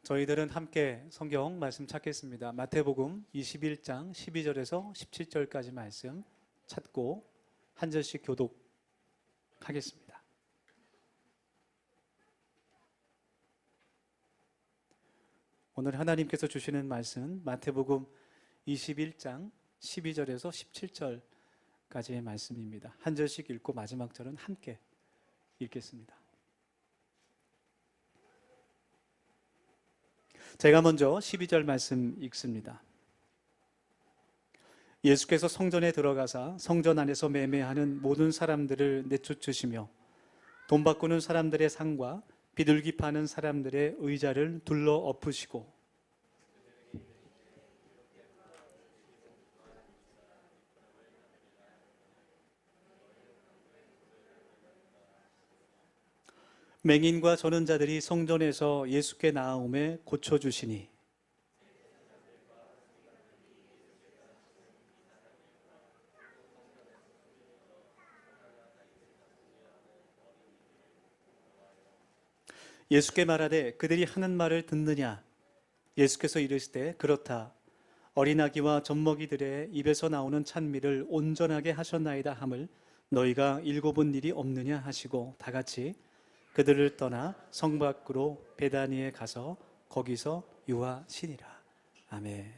저희들은 함께 성경 말씀 찾겠습니다. 마태복음 21장 12절에서 17절까지 말씀 찾고 한 절씩 교독하겠습니다. 오늘 하나님께서 주시는 말씀 마태복음 21장 12절에서 17절까지의 말씀입니다. 한 절씩 읽고 마지막 절은 함께 읽겠습니다. 제가 먼저 12절 말씀 읽습니다. 예수께서 성전에 들어가사 성전 안에서 매매하는 모든 사람들을 내쫓으시며 돈 바꾸는 사람들의 상과 비둘기 파는 사람들의 의자를 둘러 엎으시고 맹인과 전원자들이 성전에서 예수께 나아오매 고쳐주시니 예수께 말하되 그들이 하는 말을 듣느냐? 예수께서 이르시되 그렇다. 어린아기와 젖먹이들의 입에서 나오는 찬미를 온전하게 하셨나이다 함을 너희가 읽어본 일이 없느냐 하시고 다같이 그들을 떠나 성 밖으로 베다니에 가서 거기서 유하시니라. 아멘.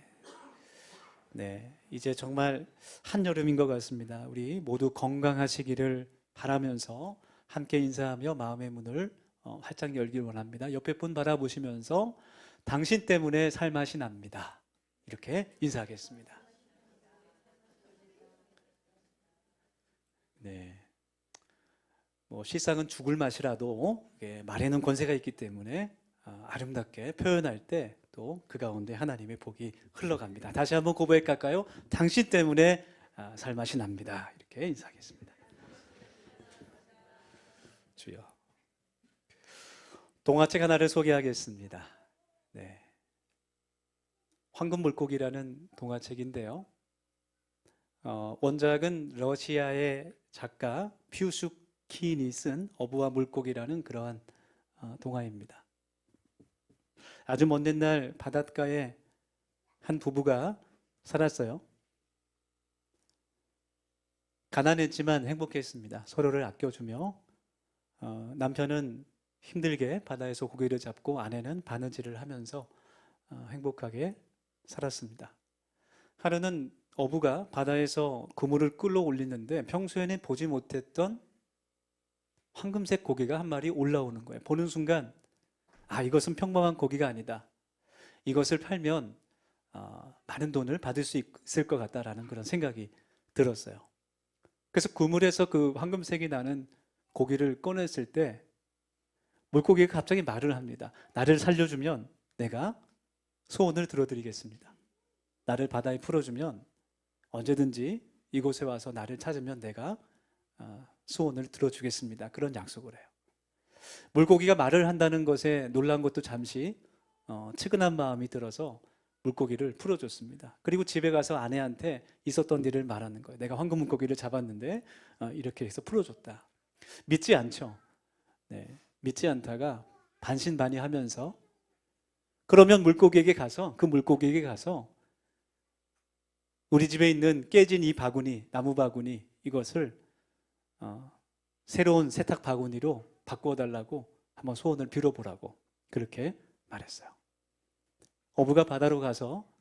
네, 이제 정말 한여름인 것 같습니다. 우리 모두 건강하시기를 바라면서 함께 인사하며 마음의 문을 활짝 열길 원합니다. 옆에 분 바라보시면서 당신 때문에 살맛이 납니다. 이렇게 인사하겠습니다. 네. 실상은 죽을 맛이라도 말에는 권세가 있기 때문에 아름답게 표현할 때 또 그 가운데 하나님의 복이 흘러갑니다. 다시 한번 고백할까요? 당신 때문에 살맛이 납니다. 이렇게 인사하겠습니다. 주여. 동화책 하나를 소개하겠습니다. 네. 황금 물고기라는 동화책인데요. 원작은 러시아의 작가 퓨슈킨이 쓴 어부와 물고기라는 그러한 동화입니다. 아주 먼 옛날 바닷가에 한 부부가 살았어요. 가난했지만 행복했습니다. 서로를 아껴주며 남편은 힘들게 바다에서 고기를 잡고 아내는 바느질을 하면서 행복하게 살았습니다. 하루는 어부가 바다에서 그물을 끌어올리는데 평소에는 보지 못했던 황금색 고기가 한 마리 올라오는 거예요. 보는 순간 이것은 평범한 고기가 아니다. 이것을 팔면 많은 돈을 받을 수 있을 것 같다라는 그런 생각이 들었어요. 그래서 그물에서 그 황금색이 나는 고기를 꺼냈을 때 물고기가 갑자기 말을 합니다. 나를 살려주면 내가 소원을 들어드리겠습니다. 나를 바다에 풀어주면 언제든지 이곳에 와서 나를 찾으면 내가 소원을 들어주겠습니다. 그런 약속을 해요. 물고기가 말을 한다는 것에 놀란 것도 잠시 측은한 마음이 들어서 물고기를 풀어줬습니다. 그리고 집에 가서 아내한테 있었던 일을 말하는 거예요. 내가 황금 물고기를 잡았는데 이렇게 해서 풀어줬다. 믿지 않죠. 네, 믿지 않다가 반신반의하면서 그러면 그 물고기에게 가서 우리 집에 있는 깨진 이 바구니, 나무 바구니 이것을 새로운 세탁 바구니로 바꾸어달라고 한번 소원을 빌어보라고 그렇게 말했어요. 어부가 바다로 가서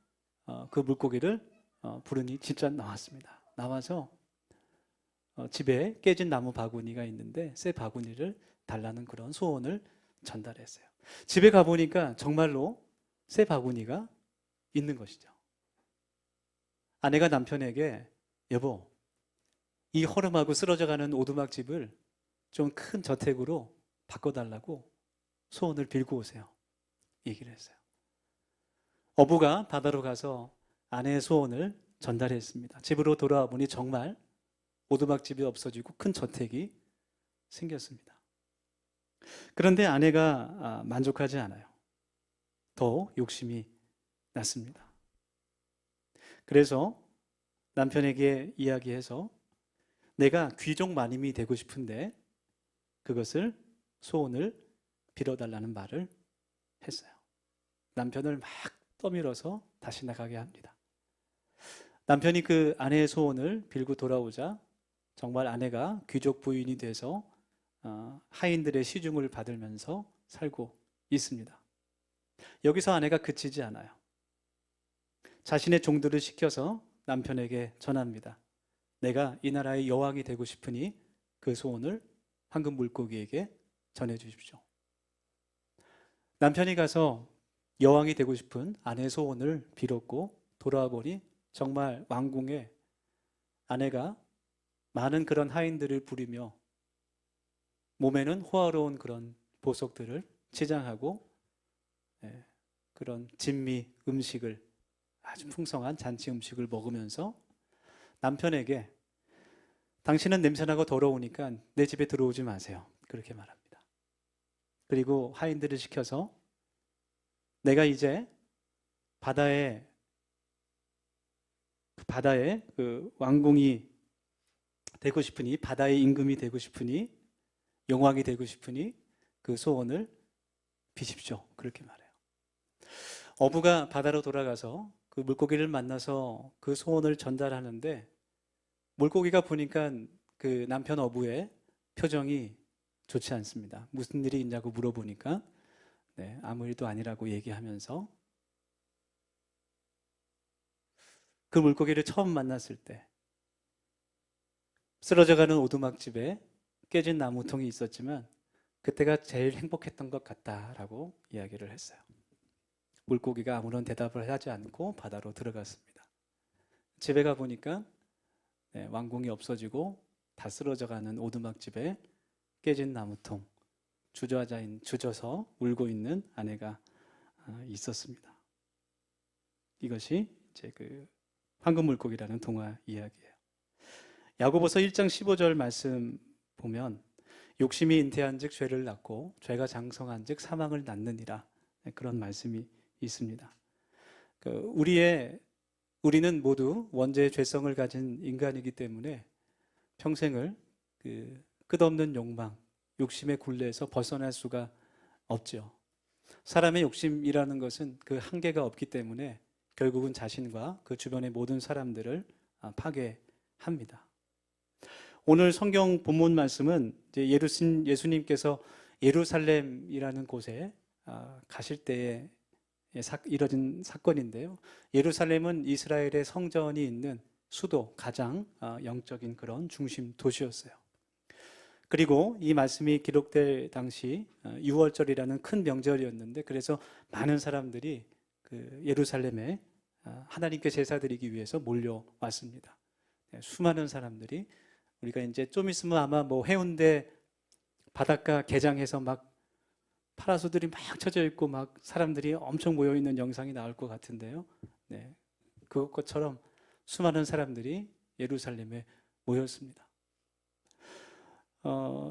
그 물고기를 부르니 진짜 나왔습니다. 나와서 집에 깨진 나무 바구니가 있는데 새 바구니를 달라는 그런 소원을 전달했어요. 집에 가보니까 정말로 새 바구니가 있는 것이죠. 아내가 남편에게 여보, 이 허름하고 쓰러져가는 오두막집을 좀 큰 저택으로 바꿔달라고 소원을 빌고 오세요. 얘기를 했어요. 어부가 바다로 가서 아내의 소원을 전달했습니다. 집으로 돌아와 보니 정말 오두막집이 없어지고 큰 저택이 생겼습니다. 그런데 아내가 만족하지 않아요. 더 욕심이 났습니다. 그래서 남편에게 이야기해서 내가 귀족 마님이 되고 싶은데 그것을 소원을 빌어달라는 말을 했어요. 남편을 막 떠밀어서 다시 나가게 합니다. 남편이 그 아내의 소원을 빌고 돌아오자 정말 아내가 귀족 부인이 돼서 하인들의 시중을 받으면서 살고 있습니다. 여기서 아내가 그치지 않아요. 자신의 종들을 시켜서 남편에게 전합니다. 내가 이 나라의 여왕이 되고 싶으니 그 소원을 황금 물고기에게 전해 주십시오. 남편이 가서 여왕이 되고 싶은 아내의 소원을 빌었고 돌아와 보니 정말 왕궁에 아내가 많은 그런 하인들을 부리며 몸에는 호화로운 그런 보석들을 치장하고 그런 진미 음식을 아주 풍성한 잔치 음식을 먹으면서 남편에게 당신은 냄새나고 더러우니까 내 집에 들어오지 마세요. 그렇게 말합니다. 그리고 하인들을 시켜서 내가 이제 바다에 그 왕궁이 되고 싶으니 바다의 임금이 되고 싶으니 영왕이 되고 싶으니 그 소원을 비십시오. 그렇게 말해요. 어부가 바다로 돌아가서 그 물고기를 만나서 그 소원을 전달하는데 물고기가 보니까 그 남편 어부의 표정이 좋지 않습니다. 무슨 일이 있냐고 물어보니까 아무 일도 아니라고 얘기하면서 그 물고기를 처음 만났을 때 쓰러져가는 오두막집에 깨진 나무통이 있었지만 그때가 제일 행복했던 것 같다라고 이야기를 했어요. 물고기가 아무런 대답을 하지 않고 바다로 들어갔습니다. 집에 가보니까 왕궁이 없어지고 다 쓰러져가는 오두막집에 깨진 나무통, 주저서 울고 있는 아내가 있었습니다. 이것이 이제 그 황금 물고기라는 동화 이야기예요. 야고보서 1장 15절 말씀 보면 욕심이 잉태한즉 죄를 낳고 죄가 장성한즉 사망을 낳느니라 그런 말씀이 있습니다. 우리는 모두 원죄의 죄성을 가진 인간이기 때문에 평생을 그 끝없는 욕망, 욕심의 굴레에서 벗어날 수가 없죠. 사람의 욕심이라는 것은 그 한계가 없기 때문에 결국은 자신과 그 주변의 모든 사람들을 파괴합니다. 오늘 성경 본문 말씀은 예수님께서 예루살렘이라는 곳에 가실 때에 이뤄진 사건인데요. 예루살렘은 이스라엘의 성전이 있는 수도, 가장 영적인 그런 중심 도시였어요. 그리고 이 말씀이 기록될 당시 6월절이라는 큰 명절이었는데 그래서 많은 사람들이 그 예루살렘에 하나님께 제사드리기 위해서 몰려왔습니다. 수많은 사람들이 우리가 이제 좀 있으면 아마 뭐 해운대 바닷가 개장해서 막 파라솔들이 막 쳐져 있고 막 사람들이 엄청 모여 있는 영상이 나올 것 같은데요. 그것처럼 수많은 사람들이 예루살렘에 모였습니다.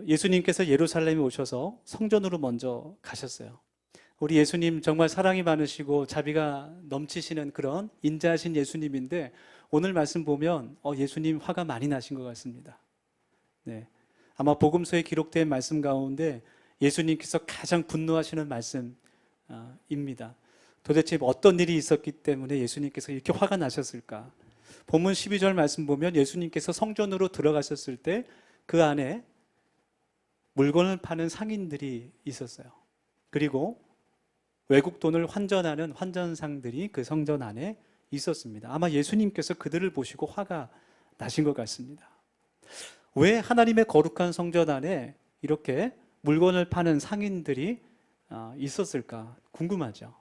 예수님께서 예루살렘에 오셔서 성전으로 먼저 가셨어요. 우리 예수님 정말 사랑이 많으시고 자비가 넘치시는 그런 인자하신 예수님인데 오늘 말씀 보면 예수님 화가 많이 나신 것 같습니다. 아마 복음서에 기록된 말씀 가운데 예수님께서 가장 분노하시는 말씀입니다. 도대체 어떤 일이 있었기 때문에 예수님께서 이렇게 화가 나셨을까? 본문 12절 말씀 보면 예수님께서 성전으로 들어가셨을 때 그 안에 물건을 파는 상인들이 있었어요. 그리고 외국 돈을 환전하는 환전상들이 그 성전 안에 있었습니다. 아마 예수님께서 그들을 보시고 화가 나신 것 같습니다. 왜 하나님의 거룩한 성전 안에 이렇게 물건을 파는 상인들이 있었을까 궁금하죠.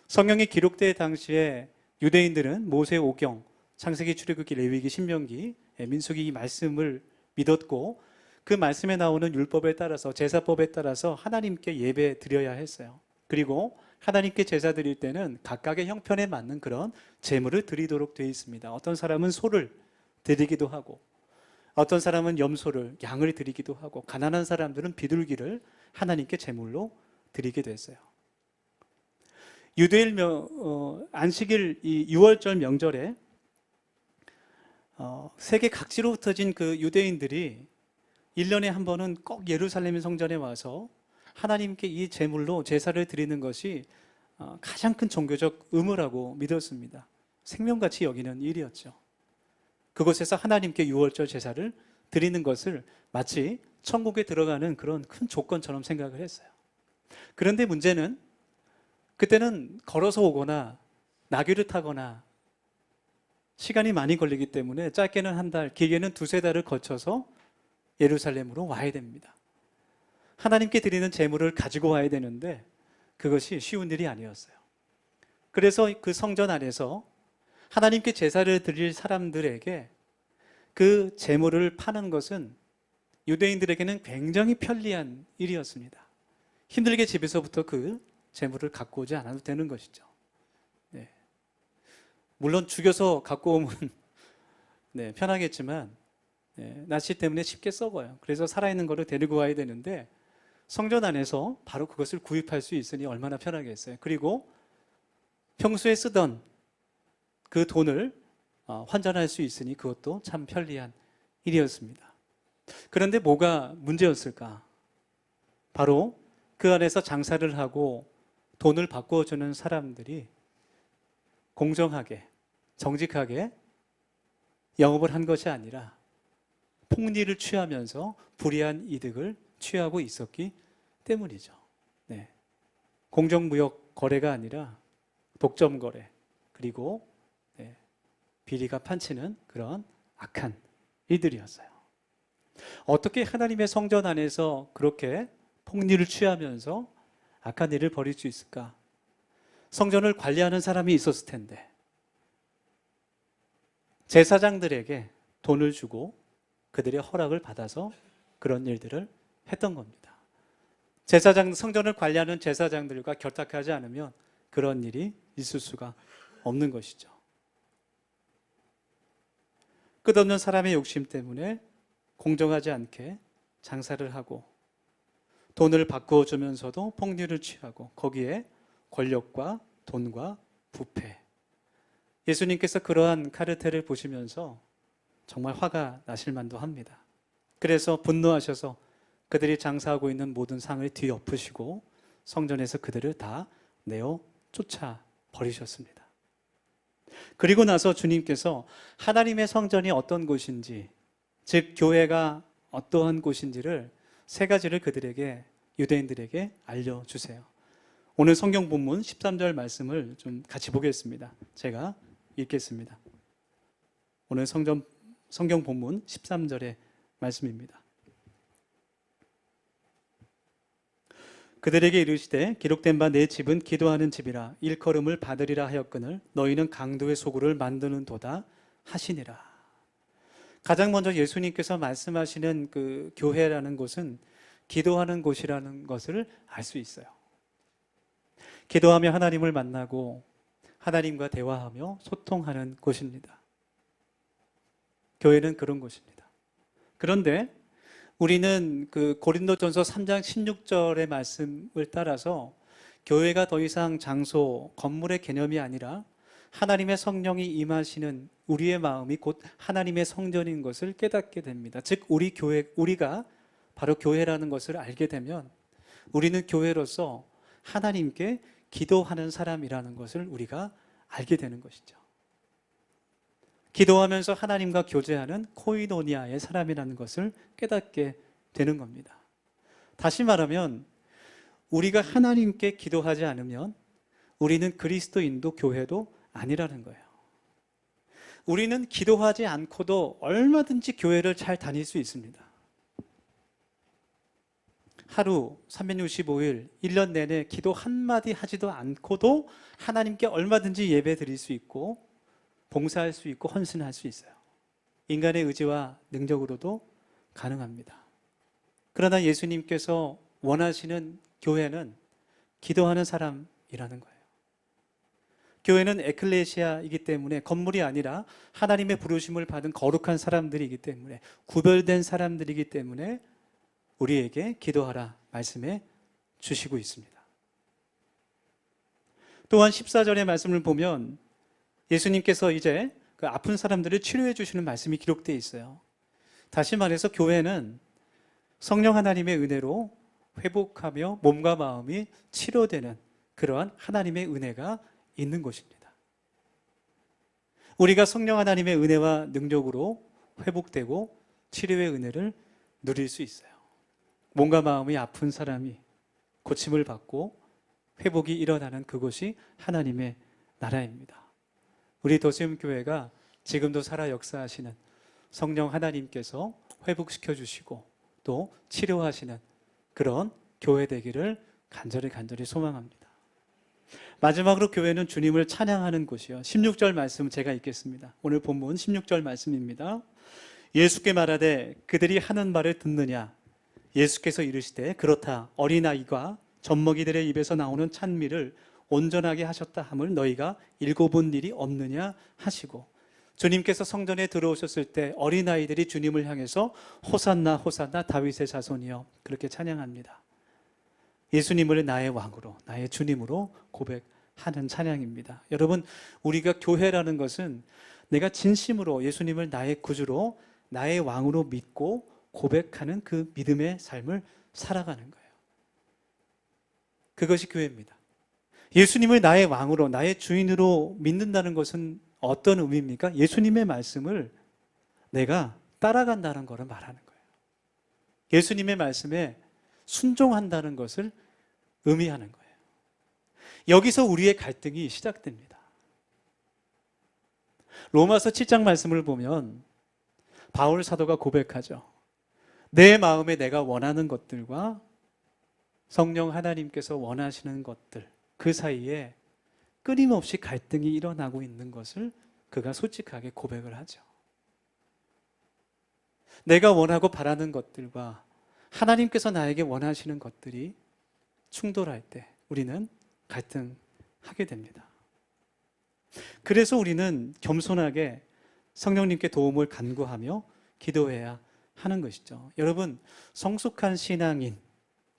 성경이 기록될 당시에 유대인들은 모세 오경, 창세기, 출애굽기, 레위기, 신명기, 민수기 이 말씀을 믿었고 그 말씀에 나오는 율법에 따라서 제사법에 따라서 하나님께 예배 드려야 했어요. 그리고 하나님께 제사 드릴 때는 각각의 형편에 맞는 그런 제물을 드리도록 되어 있습니다. 어떤 사람은 소를 드리기도 하고 어떤 사람은 염소를, 양을 드리기도 하고 가난한 사람들은 비둘기를 하나님께 제물로 드리게 됐어요. 유대일 안식일 이 6월절 명절에 세계 각지로 흩어진 그 유대인들이 1년에 한 번은 꼭 예루살렘 성전에 와서 하나님께 이 제물로 제사를 드리는 것이 가장 큰 종교적 의무라고 믿었습니다. 생명같이 여기는 일이었죠. 그곳에서 하나님께 유월절 제사를 드리는 것을 마치 천국에 들어가는 그런 큰 조건처럼 생각을 했어요. 그런데 문제는 그때는 걸어서 오거나 나귀를 타거나 시간이 많이 걸리기 때문에 짧게는 한 달, 길게는 두세 달을 거쳐서 예루살렘으로 와야 됩니다. 하나님께 드리는 제물을 가지고 와야 되는데 그것이 쉬운 일이 아니었어요. 그래서 그 성전 안에서 하나님께 제사를 드릴 사람들에게 그 제물을 파는 것은 유대인들에게는 굉장히 편리한 일이었습니다. 힘들게 집에서부터 그 제물을 갖고 오지 않아도 되는 것이죠. 네. 물론 죽여서 갖고 오면 네, 편하겠지만 낫시 때문에 쉽게 썩어요. 그래서 살아있는 거를 데리고 와야 되는데 성전 안에서 바로 그것을 구입할 수 있으니 얼마나 편하겠어요. 그리고 평소에 쓰던 그 돈을 환전할 수 있으니 그것도 참 편리한 일이었습니다. 그런데 뭐가 문제였을까? 바로 그 안에서 장사를 하고 돈을 바꿔주는 사람들이 공정하게, 정직하게 영업을 한 것이 아니라 폭리를 취하면서 불이한 이득을 취하고 있었기 때문이죠. 네. 공정무역 거래가 아니라 독점 거래, 그리고 비리가 판치는 그런 악한 일들이었어요. 어떻게 하나님의 성전 안에서 그렇게 폭리를 취하면서 악한 일을 벌일 수 있을까? 성전을 관리하는 사람이 있었을 텐데 제사장들에게 돈을 주고 그들의 허락을 받아서 그런 일들을 했던 겁니다. 성전을 관리하는 제사장들과 결탁하지 않으면 그런 일이 있을 수가 없는 것이죠. 끝없는 사람의 욕심 때문에 공정하지 않게 장사를 하고 돈을 바꾸어 주면서도 폭리를 취하고 거기에 권력과 돈과 부패. 예수님께서 그러한 카르텔을 보시면서 정말 화가 나실 만도 합니다. 그래서 분노하셔서 그들이 장사하고 있는 모든 상을 뒤엎으시고 성전에서 그들을 다 내어 쫓아 버리셨습니다. 그리고 나서 주님께서 하나님의 성전이 어떤 곳인지, 즉 교회가 어떠한 곳인지를 세 가지를 그들에게, 유대인들에게 알려주세요. 오늘 성경 본문 13절 말씀을 좀 같이 보겠습니다. 제가 읽겠습니다. 오늘 성경 본문 13절의 말씀입니다. 그들에게 이르시되 기록된 바 내 집은 기도하는 집이라 일컬음을 받으리라 하였거늘 너희는 강도의 소굴을 만드는 도다 하시니라. 가장 먼저 예수님께서 말씀하시는 그 교회라는 곳은 기도하는 곳이라는 것을 알 수 있어요. 기도하며 하나님을 만나고 하나님과 대화하며 소통하는 곳입니다. 교회는 그런 곳입니다. 그런데 우리는 그 고린도전서 3장 16절의 말씀을 따라서 교회가 더 이상 장소, 건물의 개념이 아니라 하나님의 성령이 임하시는 우리의 마음이 곧 하나님의 성전인 것을 깨닫게 됩니다. 즉 우리가 바로 교회라는 것을 알게 되면 우리는 교회로서 하나님께 기도하는 사람이라는 것을 우리가 알게 되는 것이죠. 기도하면서 하나님과 교제하는 코이노니아의 사람이라는 것을 깨닫게 되는 겁니다. 다시 말하면 우리가 하나님께 기도하지 않으면 우리는 그리스도인도 교회도 아니라는 거예요. 우리는 기도하지 않고도 얼마든지 교회를 잘 다닐 수 있습니다. 하루 365일 1년 내내 기도 한마디 하지도 않고도 하나님께 얼마든지 예배 드릴 수 있고 봉사할 수 있고 헌신할 수 있어요. 인간의 의지와 능력으로도 가능합니다. 그러나 예수님께서 원하시는 교회는 기도하는 사람이라는 거예요. 교회는 에클레시아이기 때문에 건물이 아니라 하나님의 부르심을 받은 거룩한 사람들이기 때문에 구별된 사람들이기 때문에 우리에게 기도하라 말씀해 주시고 있습니다. 또한 14절의 말씀을 보면 예수님께서 이제 그 아픈 사람들을 치료해 주시는 말씀이 기록되어 있어요. 다시 말해서 교회는 성령 하나님의 은혜로 회복하며 몸과 마음이 치료되는 그러한 하나님의 은혜가 있는 곳입니다. 우리가 성령 하나님의 은혜와 능력으로 회복되고 치료의 은혜를 누릴 수 있어요. 몸과 마음이 아픈 사람이 고침을 받고 회복이 일어나는 그곳이 하나님의 나라입니다. 우리 도시음 교회가 지금도 살아 역사하시는 성령 하나님께서 회복시켜 주시고 또 치료하시는 그런 교회 되기를 간절히 소망합니다. 마지막으로 교회는 주님을 찬양하는 곳이요. 16절 말씀 제가 읽겠습니다. 오늘 본문 16절 말씀입니다. 예수께 말하되 그들이 하는 말을 듣느냐? 예수께서 이르시되 그렇다. 어린아이가 젖먹이들의 입에서 나오는 찬미를 온전하게 하셨다 함을 너희가 읽어본 일이 없느냐 하시고, 주님께서 성전에 들어오셨을 때 어린아이들이 주님을 향해서 호산나 호산나 다윗의 자손이여 그렇게 찬양합니다. 예수님을 나의 왕으로, 나의 주님으로 고백하는 찬양입니다. 여러분, 우리가 교회라는 것은 내가 진심으로 예수님을 나의 구주로, 나의 왕으로 믿고 고백하는 그 믿음의 삶을 살아가는 거예요. 그것이 교회입니다. 예수님을 나의 왕으로, 나의 주인으로 믿는다는 것은 어떤 의미입니까? 예수님의 말씀을 내가 따라간다는 것을 말하는 거예요. 예수님의 말씀에 순종한다는 것을 의미하는 거예요. 여기서 우리의 갈등이 시작됩니다. 로마서 7장 말씀을 보면 바울 사도가 고백하죠. 내 마음에 내가 원하는 것들과 성령 하나님께서 원하시는 것들, 그 사이에 끊임없이 갈등이 일어나고 있는 것을 그가 솔직하게 고백을 하죠. 내가 원하고 바라는 것들과 하나님께서 나에게 원하시는 것들이 충돌할 때 우리는 갈등하게 됩니다. 그래서 우리는 겸손하게 성령님께 도움을 간구하며 기도해야 하는 것이죠. 여러분, 성숙한 신앙인,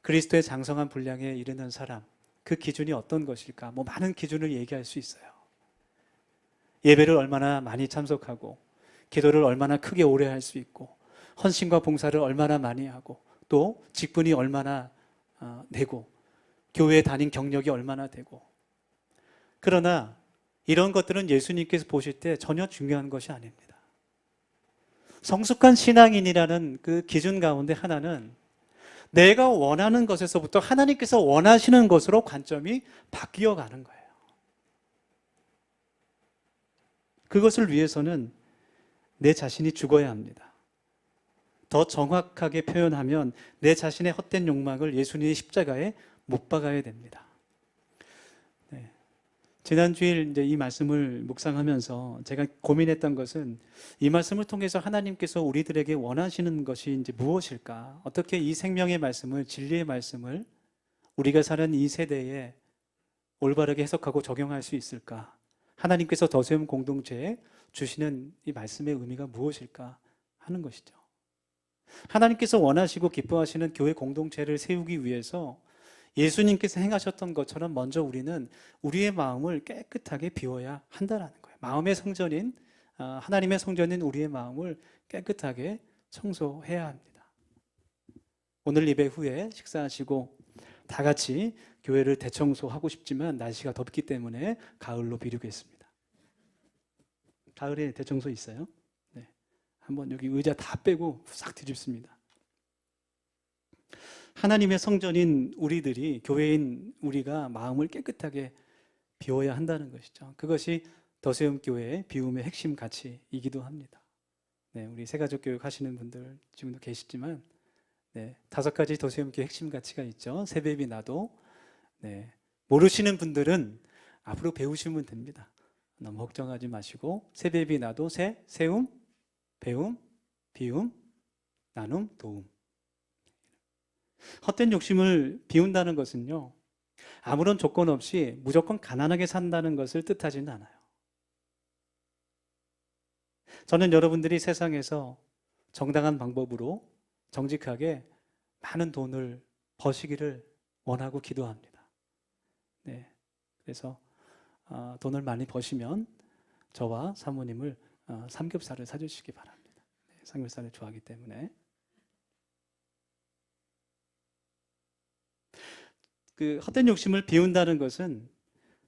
그리스도의 장성한 분량에 이르는 사람, 그 기준이 어떤 것일까? 많은 기준을 얘기할 수 있어요. 예배를 얼마나 많이 참석하고, 기도를 얼마나 크게 오래 할 수 있고, 헌신과 봉사를 얼마나 많이 하고, 또 직분이 얼마나 되고, 교회에 다닌 경력이 얼마나 되고. 그러나 이런 것들은 예수님께서 보실 때 전혀 중요한 것이 아닙니다. 성숙한 신앙인이라는 그 기준 가운데 하나는 내가 원하는 것에서부터 하나님께서 원하시는 것으로 관점이 바뀌어 가는 거예요. 그것을 위해서는 내 자신이 죽어야 합니다. 더 정확하게 표현하면 내 자신의 헛된 욕망을 예수님의 십자가에 못 박아야 됩니다. 네. 지난 주일 이제 이 말씀을 묵상하면서 제가 고민했던 것은 이 말씀을 통해서 하나님께서 우리들에게 원하시는 것이 이제 무엇일까? 어떻게 이 생명의 말씀을, 진리의 말씀을 우리가 사는 이 세대에 올바르게 해석하고 적용할 수 있을까? 하나님께서 더세움 공동체에 주시는 이 말씀의 의미가 무엇일까 하는 것이죠. 하나님께서 원하시고 기뻐하시는 교회 공동체를 세우기 위해서 예수님께서 행하셨던 것처럼 먼저 우리는 우리의 마음을 깨끗하게 비워야 한다는 거예요. 마음의 성전인, 하나님의 성전인 우리의 마음을 깨끗하게 청소해야 합니다. 오늘 예배 후에 식사하시고 다 같이 교회를 대청소하고 싶지만 날씨가 덥기 때문에 가을로 미루겠습니다. 가을에 대청소 있어요? 네. 한번 여기 의자 다 빼고 싹 뒤집습니다. 하나님의 성전인 우리들이, 교회인 우리가 마음을 깨끗하게 비워야 한다는 것이죠. 그것이 더세움 교회의 비움의 핵심 가치이기도 합니다. 네, 우리 새가족 교육 하시는 분들 지금도 계시지만, 네, 5가지 더세움 교회 핵심 가치가 있죠. 새배비 나도. 네, 모르시는 분들은 앞으로 배우시면 됩니다. 너무 걱정하지 마시고, 새배비 나도, 세움, 배움, 비움, 나눔, 도움. 헛된 욕심을 비운다는 것은요, 아무런 조건 없이 무조건 가난하게 산다는 것을 뜻하지는 않아요. 저는 여러분들이 세상에서 정당한 방법으로 정직하게 많은 돈을 버시기를 원하고 기도합니다. 네, 그래서 돈을 많이 버시면 저와 사모님을 삼겹살을 사주시기 바랍니다. 네, 삼겹살을 좋아하기 때문에. 그 헛된 욕심을 비운다는 것은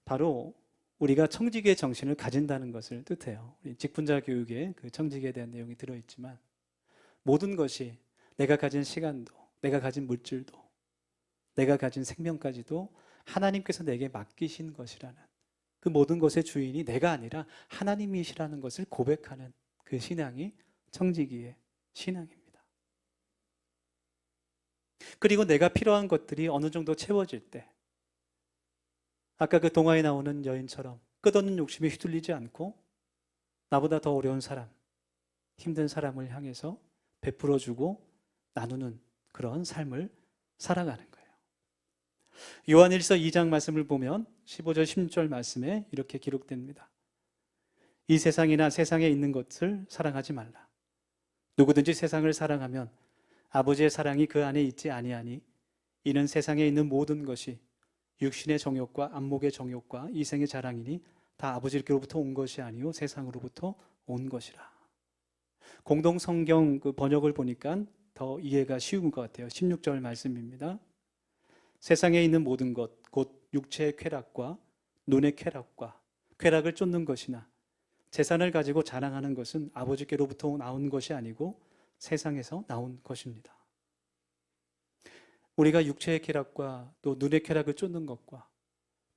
바로 우리가 청지기의 정신을 가진다는 것을 뜻해요. 우리 직분자 교육에 그 청지기에 대한 내용이 들어있지만 모든 것이 내가 가진 시간도, 내가 가진 물질도, 내가 가진 생명까지도 하나님께서 내게 맡기신 것이라는 그 모든 것의 주인이 내가 아니라 하나님이시라는 것을 고백하는 그 신앙이 청지기의 신앙입니다. 그리고 내가 필요한 것들이 어느 정도 채워질 때 아까 그 동화에 나오는 여인처럼 끝없는 욕심에 휘둘리지 않고 나보다 더 어려운 사람, 힘든 사람을 향해서 베풀어주고 나누는 그런 삶을 살아가는 거예요. 요한일서 2장 말씀을 보면 15절 16절 말씀에 이렇게 기록됩니다. 이 세상이나 세상에 있는 것을 사랑하지 말라. 누구든지 세상을 사랑하면 아버지의 사랑이 그 안에 있지 아니하니 이는 세상에 있는 모든 것이 육신의 정욕과 안목의 정욕과 이생의 자랑이니 다 아버지께로부터 온 것이 아니요 세상으로부터 온 것이라. 공동 성경 그 번역을 보니까 더 이해가 쉬운 것 같아요. 16절 말씀입니다. 세상에 있는 모든 것, 곧 육체의 쾌락과 눈의 쾌락과 쾌락을 쫓는 것이나 재산을 가지고 자랑하는 것은 아버지께로부터 나온 것이 아니고 세상에서 나온 것입니다. 우리가 육체의 쾌락과 또 눈의 쾌락을 쫓는 것과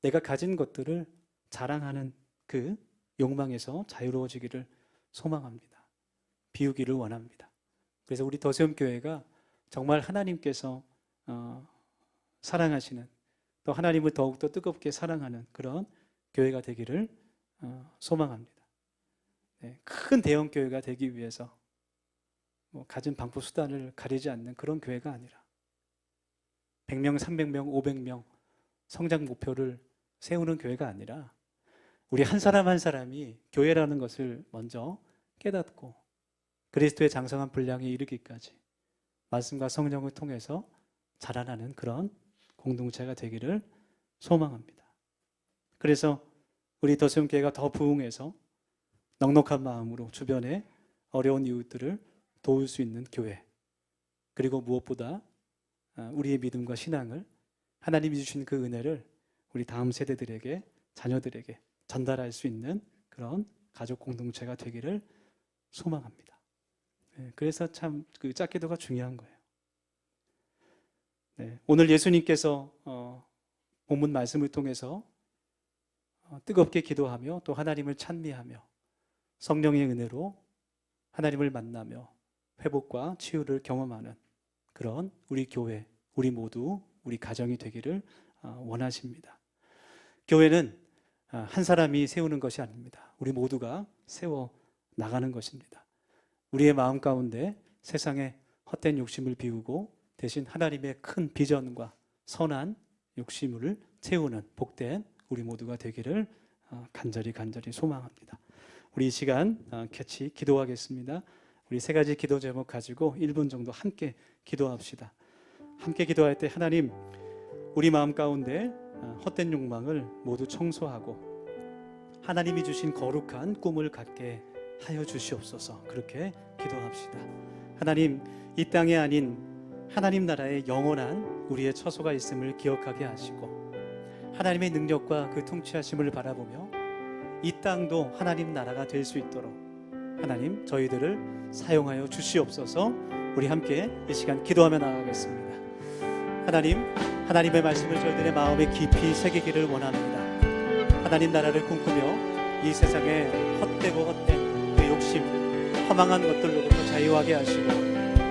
내가 가진 것들을 자랑하는 그 욕망에서 자유로워지기를 소망합니다. 비우기를 원합니다. 그래서 우리 더세움 교회가 정말 하나님께서 사랑하시는 또 하나님을 더욱더 뜨겁게 사랑하는 그런 교회가 되기를 소망합니다. 네, 큰 대형 교회가 되기 위해서 가진 방법 수단을 가리지 않는 그런 교회가 아니라 100명, 300명, 500명 성장 목표를 세우는 교회가 아니라 우리 한 사람 한 사람이 교회라는 것을 먼저 깨닫고 그리스도의 장성한 분량에 이르기까지 말씀과 성령을 통해서 자라나는 그런 공동체가 되기를 소망합니다. 그래서 우리 더세움교회가 더 부흥해서 넉넉한 마음으로 주변에 어려운 이웃들을 도울 수 있는 교회, 그리고 무엇보다 우리의 믿음과 신앙을 하나님이 주신 그 은혜를 우리 다음 세대들에게, 자녀들에게 전달할 수 있는 그런 가족 공동체가 되기를 소망합니다. 그래서 참 그 짝기도가 중요한 거예요. 오늘 예수님께서 본문 말씀을 통해서 뜨겁게 기도하며 또 하나님을 찬미하며 성령의 은혜로 하나님을 만나며 회복과 치유를 경험하는 그런 우리 교회, 우리 모두, 우리 가정이 되기를 원하십니다. 교회는 한 사람이 세우는 것이 아닙니다. 우리 모두가 세워 나가는 것입니다. 우리의 마음 가운데 세상의 헛된 욕심을 비우고 대신 하나님의 큰 비전과 선한 욕심을 채우는 복된 우리 모두가 되기를 간절히 소망합니다. 우리 이 시간 같이 기도하겠습니다. 우리 세 가지 기도 제목 가지고 1분 정도 함께 기도합시다. 함께 기도할 때 하나님, 우리 마음 가운데 헛된 욕망을 모두 청소하고 하나님이 주신 거룩한 꿈을 갖게 하여 주시옵소서. 그렇게 기도합시다. 하나님, 이 땅에 아닌 하나님 나라의 영원한 우리의 처소가 있음을 기억하게 하시고 하나님의 능력과 그 통치하심을 바라보며 이 땅도 하나님 나라가 될 수 있도록 하나님 저희들을 사용하여 주시옵소서. 우리 함께 이 시간 기도하며 나아가겠습니다. 하나님, 하나님의 말씀을 저희들의 마음에 깊이 새기기를 원합니다. 하나님 나라를 꿈꾸며 이 세상에 헛되고 헛된 그 욕심, 허망한 것들로부터 자유하게 하시고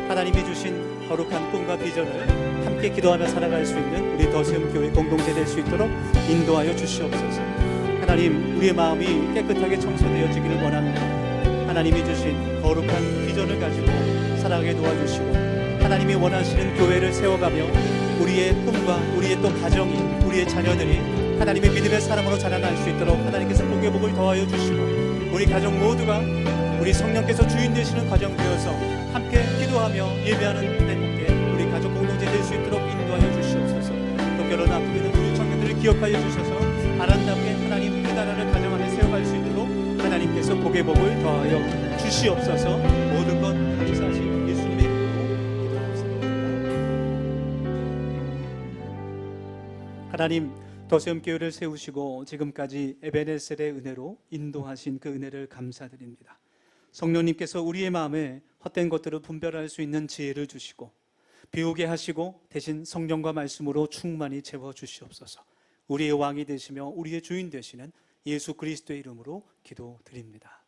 하나님이 주신 거룩한 꿈과 비전을 함께 기도하며 살아갈 수 있는 우리 더세움교회 공동체 될 수 있도록 인도하여 주시옵소서. 하나님, 우리의 마음이 깨끗하게 청소되어지기를 원합니다. 하나님이 주신 거룩한 비전을 가지고 살아가게 도와주시고 하나님이 원하시는 교회를 세워가며 우리의 꿈과 우리의 또 가정이, 우리의 자녀들이 하나님의 믿음의 사람으로 자라날 수 있도록 하나님께서 복의 복을 더하여 주시고 우리 가정 모두가 우리 성령께서 주인 되시는 가정 되어서 함께 기도하며 예배하는 행복에 우리 가족 공동체 될 수 있도록 인도하여 주시옵소서. 또 결혼 앞두고 있는 우리 청년들을 기억하여 주셔서 아름답게 하나님 그 나라를 가정 안에 세워갈 수 있도록 하나님께서 복의 복을 더하여 주시옵소서. 모든 것 감사하신 예수님의 이름으로 기도하옵소서. 하나님, 더세움교회를 세우시고 지금까지 에베네셀의 은혜로 인도하신 그 은혜를 감사드립니다. 성령님께서 우리의 마음에 헛된 것들을 분별할 수 있는 지혜를 주시고 비우게 하시고 대신 성령과 말씀으로 충만히 채워주시옵소서. 우리의 왕이 되시며 우리의 주인 되시는 예수 그리스도의 이름으로 기도드립니다.